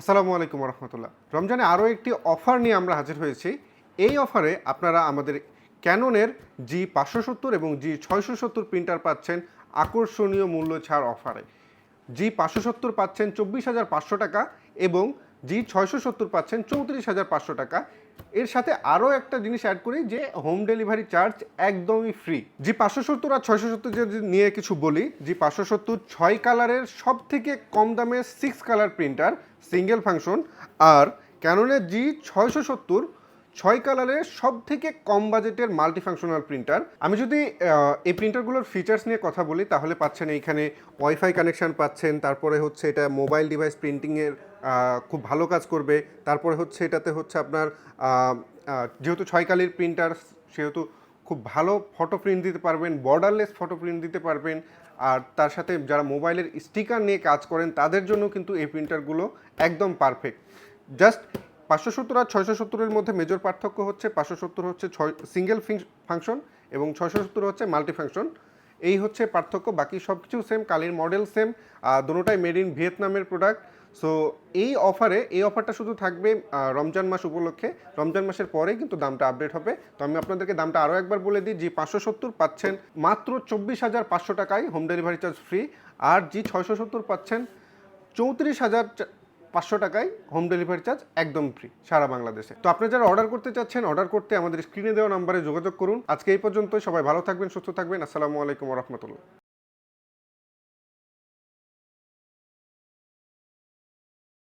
আসসালামু আলাইকুম রহমতুল্লাহ। রমজানে আরও একটি অফার নিয়ে আমরা হাজির হয়েছি। এই অফারে আপনারা আমাদের ক্যাননের G570 এবং G670 প্রিন্টার পাচ্ছেন আকর্ষণীয় মূল্য ছাড় অফারে। G570 পাচ্ছেন 24,500 টাকা এবং G670 পাচ্ছেন 34,500 টাকা। এর সাথে আরও একটা জিনিস অ্যাড করি যে হোম ডেলিভারি চার্জ একদমই ফ্রি। G570 আর 670 যদি নিয়ে কিছু বলি, G570 6 কালারের সব থেকে কম দামে 6 কালার প্রিন্টার, সিঙ্গেল ফাংশন। আর ক্যাননের G670 6 কালারের সব থেকে কম বাজেটের মাল্টি ফাংশনাল প্রিন্টার। আমি যদি এই প্রিন্টারগুলোর ফিচার্স নিয়ে কথা বলি তাহলে পাচ্ছেন এইখানে ওয়াইফাই কানেকশান পাচ্ছেন, তারপরে হচ্ছে এটা মোবাইল ডিভাইস প্রিন্টিংয়ের খুব ভালো কাজ করবে। তারপরে হচ্ছে এটাতে হচ্ছে আপনার যেহেতু 6 কালির প্রিন্টার সেহেতু খুব ভালো ফটো প্রিন্ট দিতে পারবেন, বর্ডারলেস ফটো প্রিন্ট দিতে পারবেন। আর তার সাথে যারা মোবাইলের স্টিকার নিয়ে কাজ করেন তাদের জন্য কিন্তু এই প্রিন্টারগুলো একদম পারফেক্ট। জাস্ট 570 আর 670-এর মধ্যে মেজর পার্থক্য হচ্ছে 570 হচ্ছে সিঙ্গেল ফাংশন এবং 670 হচ্ছে মাল্টি ফাংশন। এই হচ্ছে পার্থক্য, বাকি সব কিছু সেম, কালির মডেল সেম, দুটোটাই মেড ইন ভিয়েতনামের প্রোডাক্ট। সো এই অফারটা শুধু থাকবে রমজান মাস উপলক্ষে। রমজান মাসের পরে কিন্তু দামটা আপডেট হবে। তো আমি আপনাদেরকে দামটা আরও একবার বলে দিই, G570 পাচ্ছেন মাত্র 24,500 টাকায়, হোম ডেলিভারি চার্জ ফ্রি। আর G670 পাচ্ছেন 34,500 টাকায়, হোম ডেলিভারি চার্জ একদম ফ্রি সারা বাংলাদেশে। তো আপনারা যারা অর্ডার করতে চাচ্ছেন, অর্ডার করতে আমাদের স্ক্রিনে দেওয়া নাম্বারে যোগাযোগ করুন। আজকে এই পর্যন্তই। সবাই ভালো থাকবেন, সুস্থ থাকবেন। আসসালামু আলাইকুম রহমতুল্লাহ।